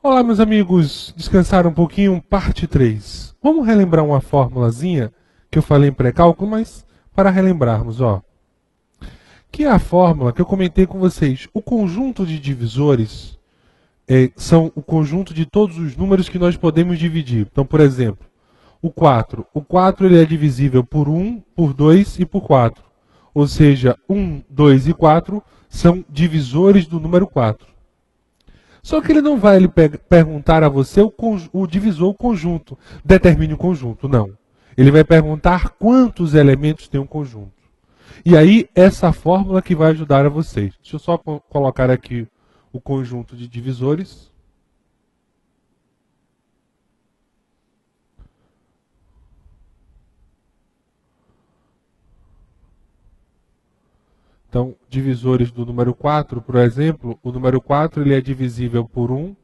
Olá, meus amigos, descansaram um pouquinho, parte 3. Vamos relembrar uma formulazinha que eu falei em pré-cálculo, mas para relembrarmos, ó. Que é a fórmula que eu comentei com vocês. O conjunto de divisores são o conjunto de todos os números que nós podemos dividir. Então, por exemplo, o 4. O 4 ele é divisível por 1, por 2 e por 4. Ou seja, 1, 2 e 4 são divisores do número 4. Só que ele não vai perguntar a você o divisor, o conjunto. Determine o conjunto, não. Ele vai perguntar quantos elementos tem um conjunto. E aí, essa fórmula que vai ajudar a vocês. Deixa eu só colocar aqui o conjunto de divisores. Então, divisores do número 4, por exemplo, o número 4 ele é divisível por 1,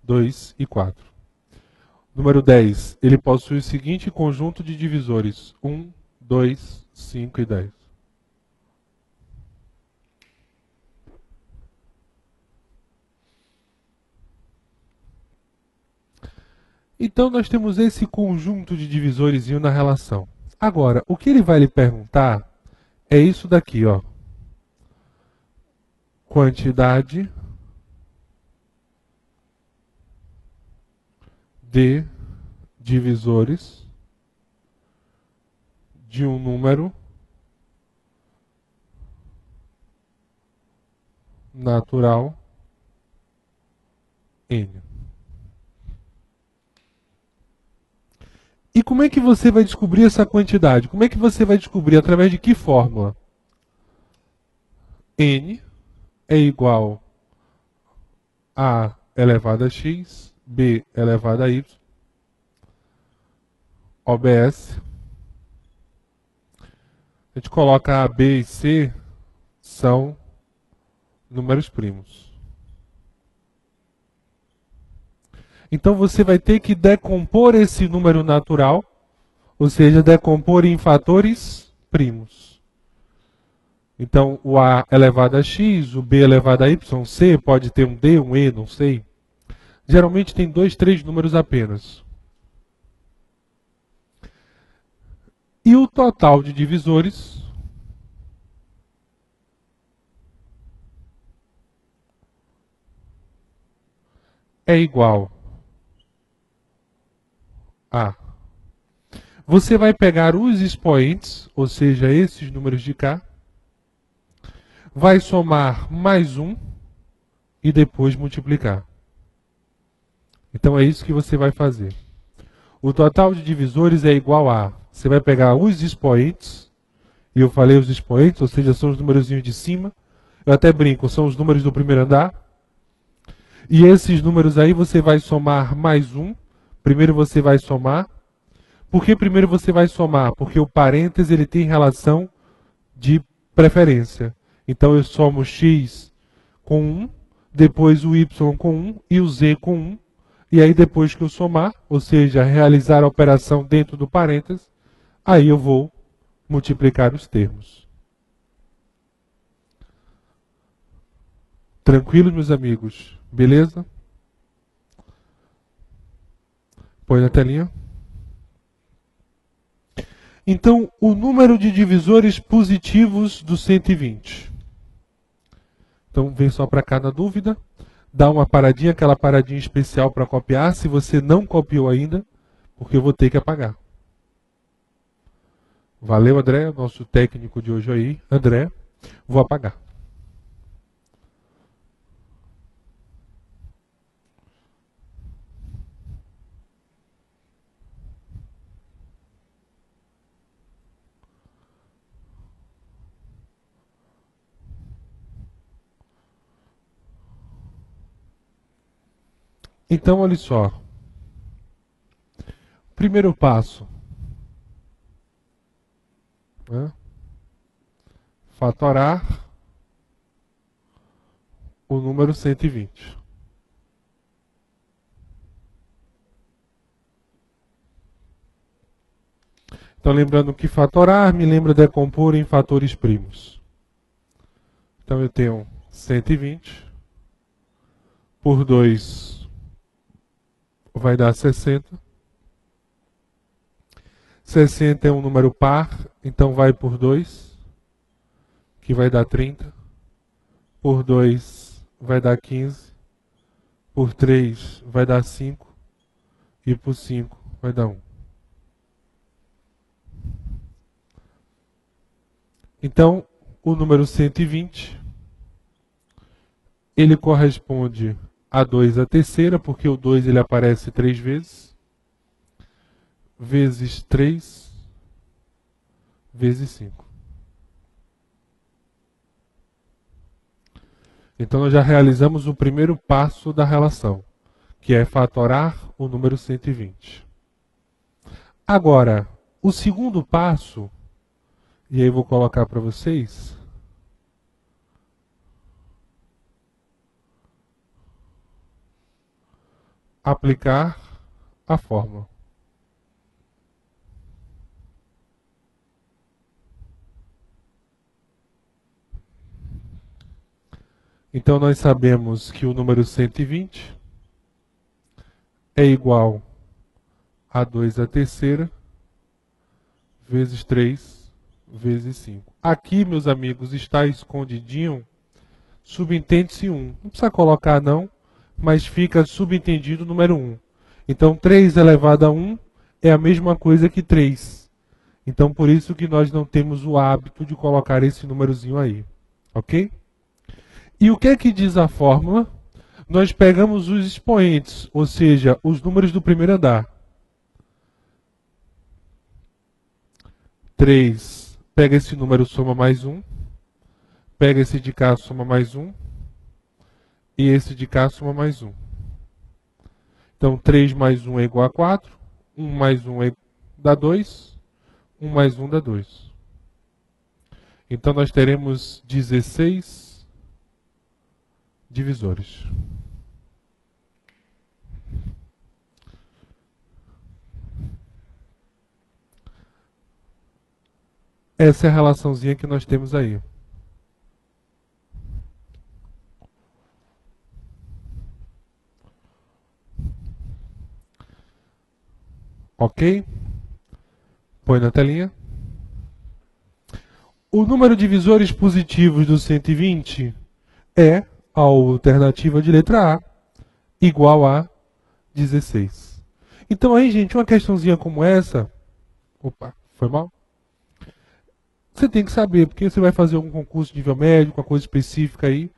2 e 4. Número 10, ele possui o seguinte conjunto de divisores: 1, 2, 5 e 10. Então, nós temos esse conjunto de divisores na relação. Agora, o que ele vai lhe perguntar é isso daqui, ó. Quantidade de divisores de um número natural n. E como é que você vai descobrir essa quantidade? Como é que você vai descobrir? Através de que fórmula? N é igual a elevado a x, b elevado a y, OBS. A gente coloca A, B e C são números primos. Então você vai ter que decompor esse número natural, ou seja, decompor em fatores primos. Então o A elevado a x, o B elevado a y, C pode ter um D, um E, não sei. Geralmente tem 2, 3 números apenas. E o total de divisores é igual a... Você vai pegar os expoentes, ou seja, esses números de cá, vai somar mais um e depois multiplicar. Então é isso que você vai fazer. O total de divisores é igual a... Você vai pegar os expoentes, e eu falei os expoentes, ou seja, são os numerozinhos de cima. Eu até brinco, são os números do primeiro andar. E esses números aí você vai somar mais um. Primeiro você vai somar. Por que primeiro você vai somar? Porque o parêntese ele tem relação de preferência. Então eu somo x com 1, depois o y com 1 e o z com 1. E aí depois que eu somar, ou seja, realizar a operação dentro do parêntese, aí eu vou multiplicar os termos. Tranquilo, meus amigos? Beleza? Põe na telinha. Então, o número de divisores positivos do 120. Então, vem só para cá na dúvida. Dá uma paradinha, aquela paradinha especial para copiar, se você não copiou ainda, porque eu vou ter que apagar. Valeu, André, nosso técnico de hoje aí. André, vou apagar. Então, olha só. Primeiro passo. Né? Fatorar o número 120. Então, lembrando que fatorar me lembra decompor em fatores primos. Então, eu tenho 120 por 2 vai dar 60. 60 é um número par, então vai por 2, que vai dar 30. Por 2 vai dar 15. Por 3 vai dar 5. E por 5 vai dar 1. Então, o número 120, ele corresponde a 2 à terceira, porque o 2 ele aparece 3 vezes, vezes 3, vezes 5. Então, nós já realizamos o primeiro passo da relação, que é fatorar o número 120. Agora, o segundo passo, e aí eu vou colocar para vocês, aplicar a fórmula. Então, nós sabemos que o número 120 é igual a 2 à terceira, vezes 3, vezes 5. Aqui, meus amigos, está escondidinho, subentende-se 1. Não precisa colocar não, mas fica subentendido o número 1. Então, 3 elevado a 1 é a mesma coisa que 3. Então, por isso que nós não temos o hábito de colocar esse númerozinho aí. Ok? E o que é que diz a fórmula? Nós pegamos os expoentes, ou seja, os números do primeiro andar. 3, pega esse número, soma mais 1. Pega esse de cá, soma mais 1. E esse de cá, soma mais 1. Então, 3 mais 1 é igual a 4. 1 mais 1 dá 2. 1 mais 1 dá 2. Então, nós teremos 16 divisores. Essa é a relaçãozinha que nós temos aí. Ok? Põe na telinha. O número de divisores positivos do 120 é a alternativa de letra A, igual a 16. Então aí, gente, uma questãozinha como essa... Opa, foi mal? Você tem que saber, porque você vai fazer algum concurso de nível médio, com uma coisa específica aí,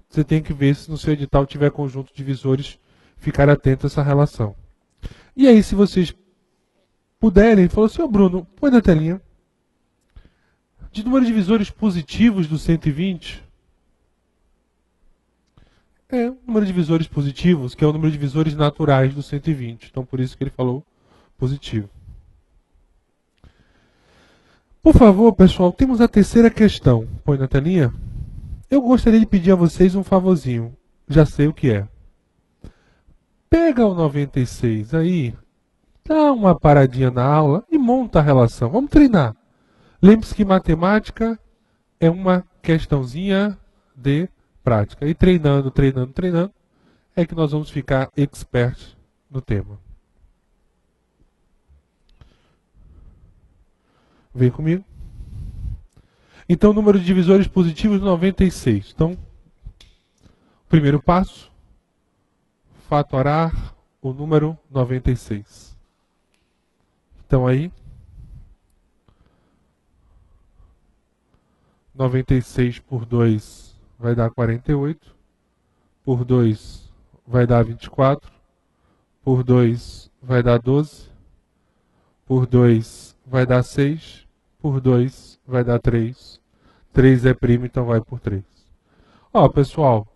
você tem que ver se no seu edital tiver conjunto de divisores, ficar atento a essa relação. E aí, se vocês puderem, falou assim, ô Bruno, põe na telinha. De número de divisores positivos do 120, é o número de divisores positivos, que é o número de divisores naturais do 120. Então, por isso que ele falou positivo. Por favor, pessoal, temos a terceira questão. Põe na telinha. Eu gostaria de pedir a vocês um favorzinho. Já sei o que é. Pega o 96 aí, dá uma paradinha na aula e monta a relação. Vamos treinar. Lembre-se que matemática é uma questãozinha de prática. E treinando, treinando, treinando, é que nós vamos ficar experts no tema. Vem comigo. Então, número de divisores positivos 96. Então, primeiro passo, fatorar o número 96. Então aí, 96 por 2 vai dar 48, por 2 vai dar 24, por 2 vai dar 12, por 2 vai dar 6, por 2 vai dar 3. 3 é primo, então vai por 3. Ó, pessoal,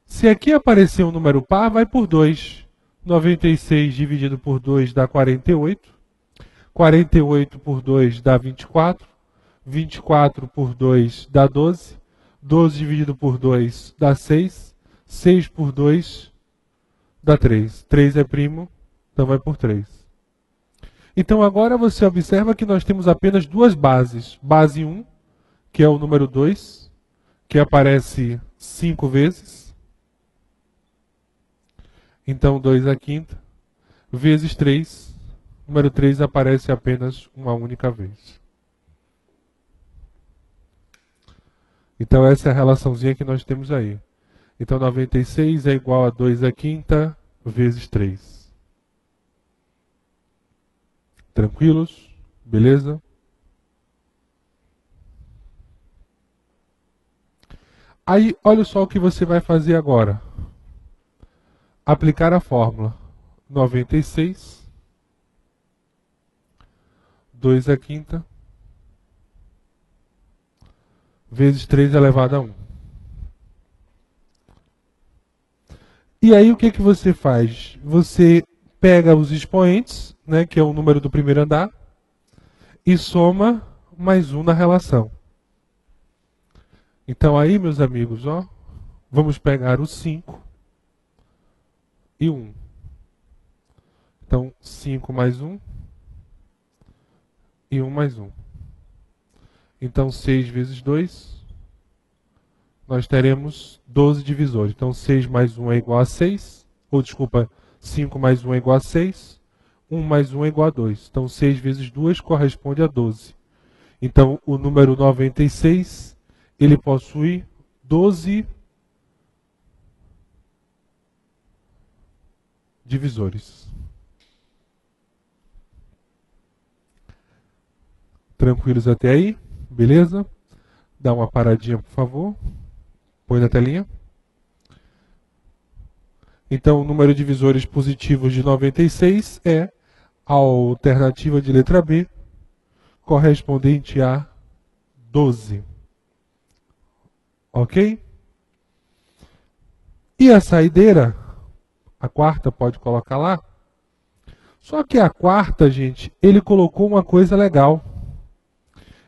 se aqui aparecer um número par, vai por 2. 96 dividido por 2 dá 48. 48 por 2 dá 24. 24 por 2 dá 12. 12 dividido por 2 dá 6. 6 por 2 dá 3. 3 é primo, então vai por 3. Então agora você observa que nós temos apenas duas bases. Base 1, que é o número 2, que aparece 5 vezes. Então 2 à quinta. vezes 3. Número 3 aparece apenas uma única vez. Então essa é a relaçãozinha que nós temos aí. Então 96 é igual a 2 à quinta vezes 3. Tranquilos? Beleza? Aí, olha só o que você vai fazer agora. Aplicar a fórmula. 96, 2 à quinta, vezes 3 elevado a 1. E aí o que você faz? Você pega os expoentes, né, que é o número do primeiro andar, e soma mais 1 na relação. Então aí, meus amigos, ó, vamos pegar o 5 e 1. Então, 5 mais 1 e 1 mais 1. Então, 6 vezes 2, nós teremos 12 divisores. Então, 6 mais 1 é igual a 6. Ou, desculpa, 5 mais 1 é igual a 6. 1 mais 1 é igual a 2. Então, 6 vezes 2 corresponde a 12. Então, o número 96, ele possui 12 divisores. Tranquilos até aí? Beleza? Dá uma paradinha, por favor. Põe na telinha. Então, o número de divisores positivos de 96 é a alternativa de letra B, correspondente a 12. Ok? E a saideira, a quarta, pode colocar lá. Só que a quarta, gente, ele colocou uma coisa legal.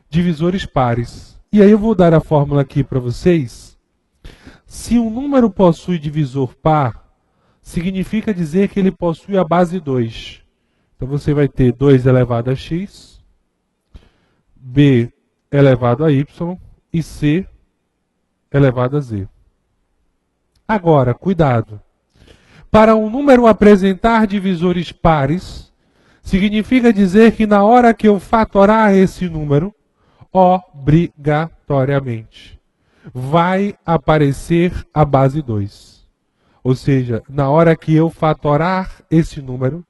Divisores pares. E aí eu vou dar a fórmula aqui para vocês. Se um número possui divisor par, significa dizer que ele possui a base 2. Então você vai ter 2 elevado a x, b elevado a y e c elevado a z. Agora, cuidado. Para um número apresentar divisores pares, significa dizer que na hora que eu fatorar esse número, obrigatoriamente vai aparecer a base 2. Ou seja, na hora que eu fatorar esse número,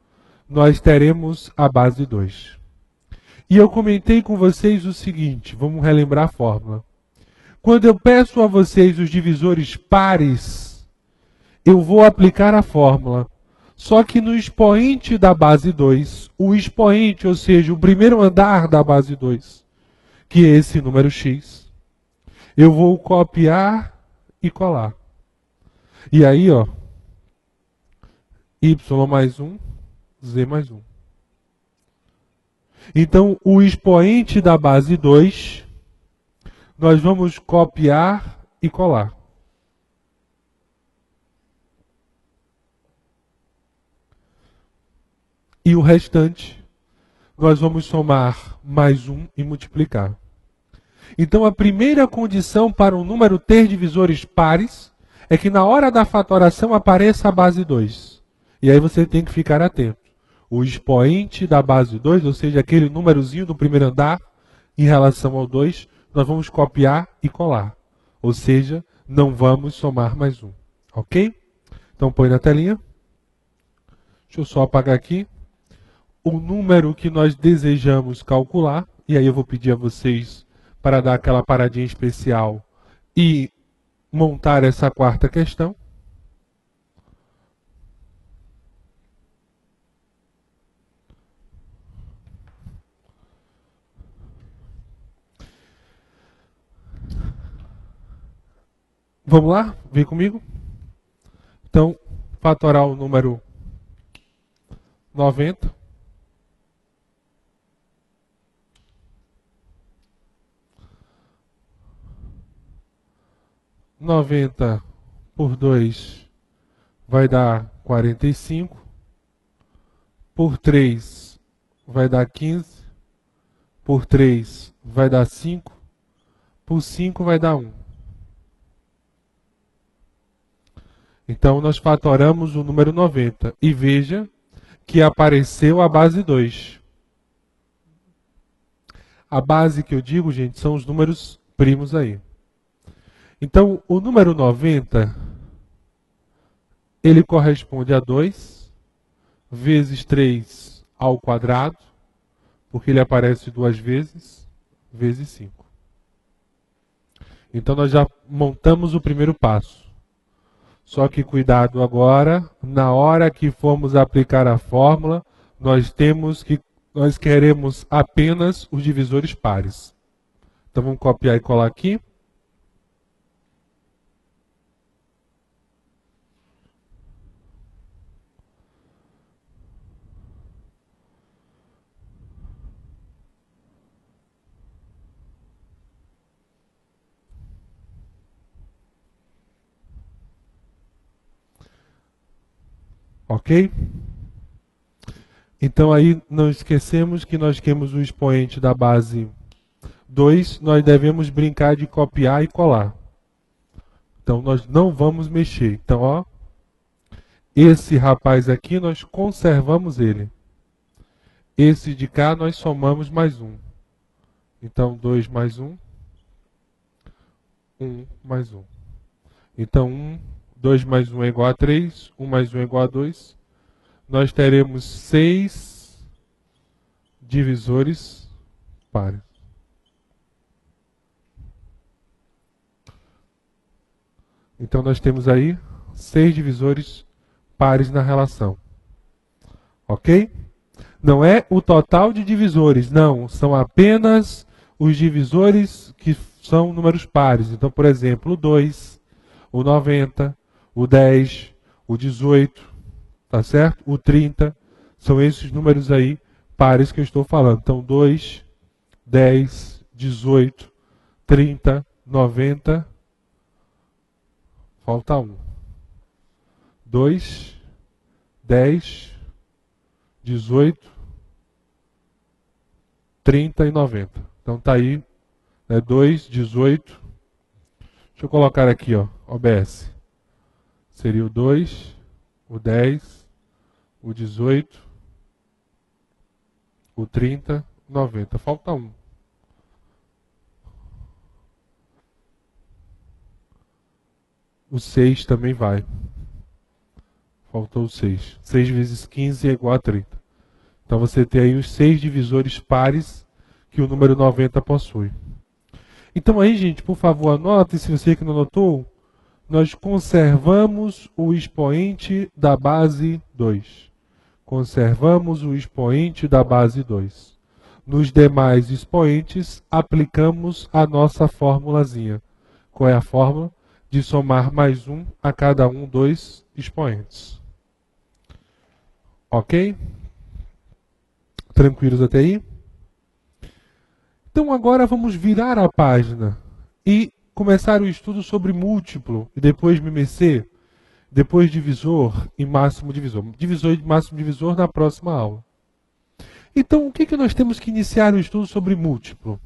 nós teremos a base 2. E eu comentei com vocês o seguinte, vamos relembrar a fórmula. Quando eu peço a vocês os divisores pares, eu vou aplicar a fórmula. Só que no expoente da base 2, o expoente, ou seja, o primeiro andar da base 2, que é esse número x, eu vou copiar e colar. E aí, ó, y mais 1, z mais 1. Então, o expoente da base 2, nós vamos copiar e colar. E o restante, nós vamos somar mais 1 e multiplicar. Então, a primeira condição para um número ter divisores pares é que na hora da fatoração apareça a base 2. E aí você tem que ficar atento. O expoente da base 2, ou seja, aquele númerozinho do primeiro andar, em relação ao 2, nós vamos copiar e colar. Ou seja, não vamos somar mais 1. Ok? Então, põe na telinha. Deixa eu só apagar aqui. O número que nós desejamos calcular, e aí eu vou pedir a vocês para dar aquela paradinha especial e montar essa quarta questão. Vamos lá? Vem comigo? Então, fatorar o número 90. Noventa por 2 vai dar 45. Por 3 vai dar 15. Por 3 vai dar 5. Por 5 vai dar 1. Então, nós fatoramos o número 90. E veja que apareceu a base 2. A base que eu digo, gente, são os números primos aí. Então, o número 90, ele corresponde a 2 vezes 3 ao quadrado, porque ele aparece 2 vezes, vezes 5. Então, nós já montamos o primeiro passo. Só que cuidado agora, na hora que formos aplicar a fórmula, nós queremos apenas os divisores pares. Então vamos copiar e colar aqui. Ok? Então aí não esquecemos que nós temos o expoente da base 2, nós devemos brincar de copiar e colar. Então nós não vamos mexer. Então, ó, esse rapaz aqui nós conservamos ele. Esse de cá nós somamos mais um. Então 2 mais 1, 1 mais 1. Então 2 mais 1 é igual a 3, 1 mais 1 é igual a 2. Nós teremos 6 divisores pares. Então nós temos aí 6 divisores pares na relação. Ok? Não é o total de divisores, não. São apenas os divisores que são números pares. Então, por exemplo, o 2, o 90, o 10, o 18, tá certo? O 30, são esses números aí pares que eu estou falando. Então, 2, 10, 18, 30, 90, falta 1. 2, 10, 18, 30 e 90. Então tá aí, né, 2, 18. Deixa eu colocar aqui, ó, OBS. Seria o 2, o 10, o 18, o 30, 90. Falta 1. O 6 também vai. Faltou o 6. 6 vezes 15 é igual a 30. Então você tem aí os 6 divisores pares que o número 90 possui. Então aí, gente, por favor, anote, se você que não anotou, nós conservamos o expoente da base 2. Conservamos o expoente da base 2. Nos demais expoentes, aplicamos a nossa formulazinha. Qual é a fórmula? De somar mais 1 a cada um dos expoentes. Ok? Tranquilos até aí? Então agora vamos virar a página e começar o estudo sobre múltiplo e depois MMC, depois divisor e máximo divisor. Divisor e máximo divisor na próxima aula. Então o que nós temos que iniciar o estudo sobre múltiplo?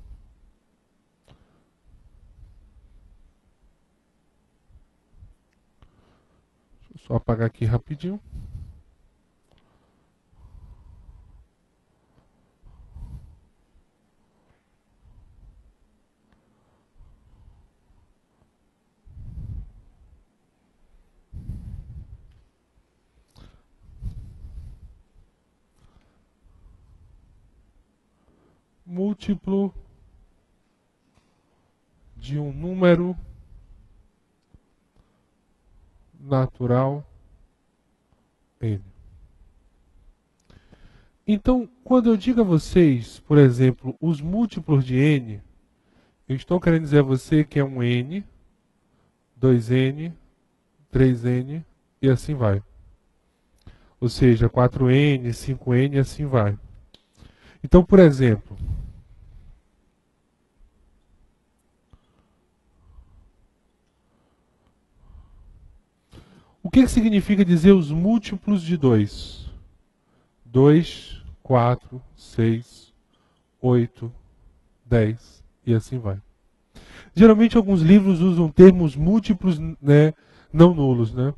Deixa eu só apagar aqui rapidinho. Múltiplo de um número natural n. Então, quando eu digo a vocês, por exemplo, os múltiplos de n, eu estou querendo dizer a você que é um n, 2n, 3n e assim vai. Ou seja, 4n, 5n e assim vai. Então, por exemplo, o que significa dizer os múltiplos de 2? 2, 4, 6, 8, 10 e assim vai. Geralmente alguns livros usam termos múltiplos, né, não nulos, né?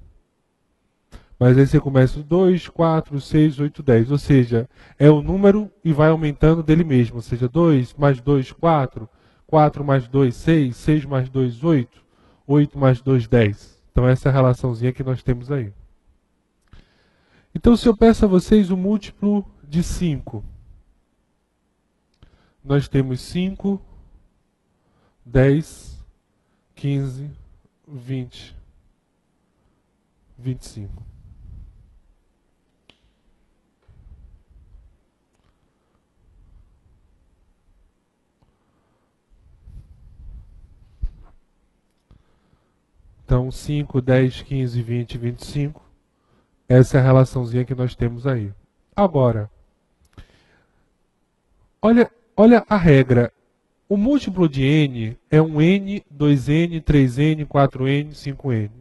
Mas aí você começa 2, 4, 6, 8, 10. Ou seja, é o número e vai aumentando dele mesmo. Ou seja, 2 mais 2, 4. 4 mais 2, 6. 6 mais 2, 8. 8 mais 2, 10. Então essa é a relaçãozinha que nós temos aí. Então se eu peço a vocês o múltiplo de 5. Nós temos 5, 10, 15, 20, 25. Então 5, 10, 15, 20, 25. Essa é a relaçãozinha que nós temos aí. Agora, olha a regra. O múltiplo de n é um n, 2n, 3n, 4n, 5n.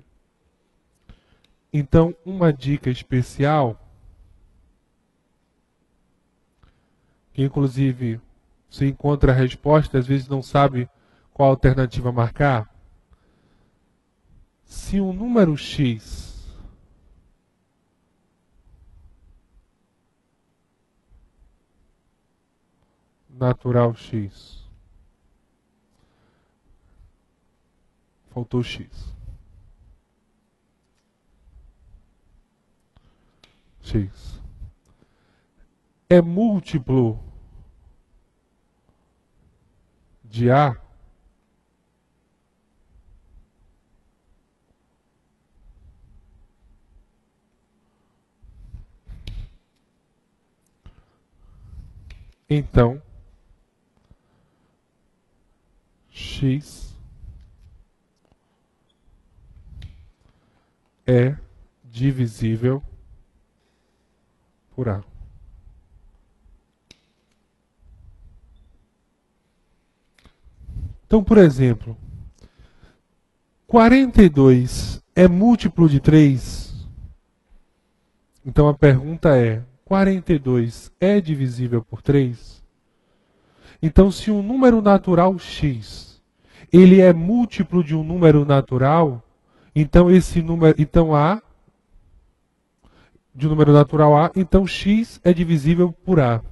Então, uma dica especial, que inclusive você encontra a resposta, às vezes não sabe qual alternativa marcar. Se um número x natural x, faltou x, x, é múltiplo de A, então x é divisível por A. Então, por exemplo, 42 é múltiplo de 3? Então a pergunta é, 42 é divisível por 3? Então, se um número natural x, ele é múltiplo de um número natural, então esse número, então A, de um número natural A, então x é divisível por A.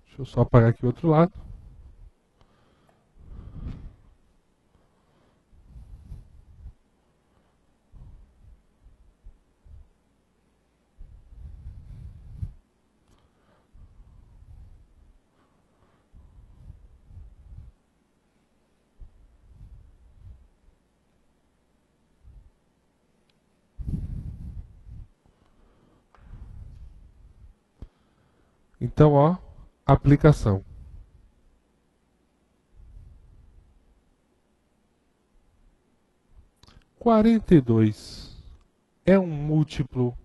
Deixa eu só apagar aqui o outro lado. Então, ó, aplicação. Quarenta e dois é um múltiplo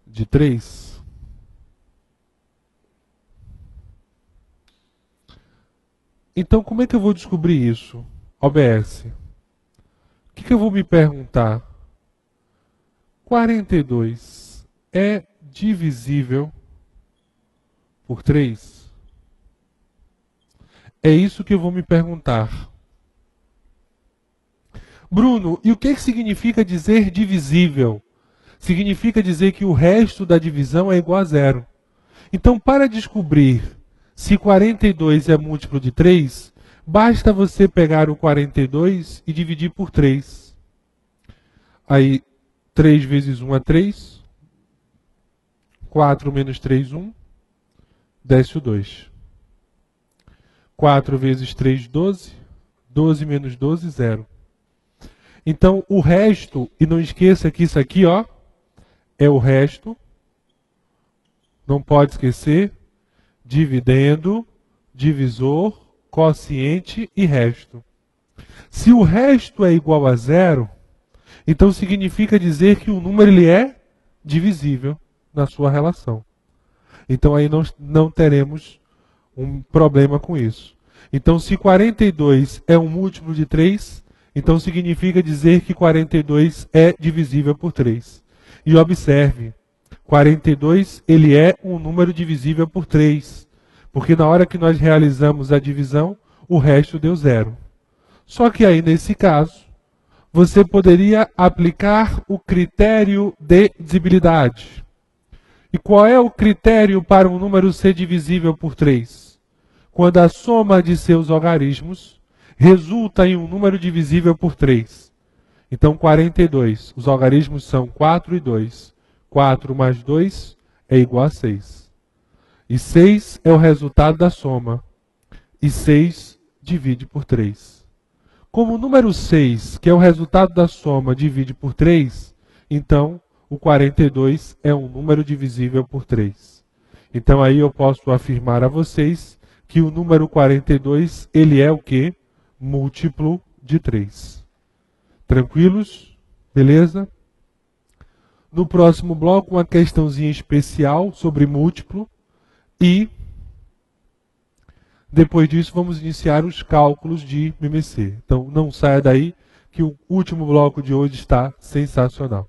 de 3? Então, como é que eu vou descobrir isso? OBS. O que eu vou me perguntar? 42 é divisível por 3? É isso que eu vou me perguntar. Bruno, e o que significa dizer divisível? Significa dizer que o resto da divisão é igual a zero. Então, para descobrir se 42 é múltiplo de 3, basta você pegar o 42 e dividir por 3. Aí, 3 vezes 1 é 3. 4 menos 3, 1. Desce o 2. 4 vezes 3, 12. 12 menos 12, 0. Então, o resto, e não esqueça que isso aqui, ó, é o resto. Não pode esquecer. Dividendo, divisor, quociente e resto. Se o resto é igual a 0, então significa dizer que o número ele é divisível na sua relação. Então aí não teremos um problema com isso. Então se 42 é um múltiplo de 3, então significa dizer que 42 é divisível por 3. E observe, 42 ele é um número divisível por 3. Porque na hora que nós realizamos a divisão, o resto deu 0. Só que aí, nesse caso, você poderia aplicar o critério de divisibilidade. E qual é o critério para um número ser divisível por 3? Quando a soma de seus algarismos resulta em um número divisível por 3. Então, 42. Os algarismos são 4 e 2. 4 mais 2 é igual a 6. E 6 é o resultado da soma. E 6 divide por 3. Como o número 6, que é o resultado da soma, divide por 3, então o 42 é um número divisível por 3. Então aí eu posso afirmar a vocês que o número 42, ele é o quê? Múltiplo de 3. Tranquilos? Beleza? No próximo bloco, uma questãozinha especial sobre múltiplo e depois disso vamos iniciar os cálculos de MMC. Então não saia daí que o último bloco de hoje está sensacional.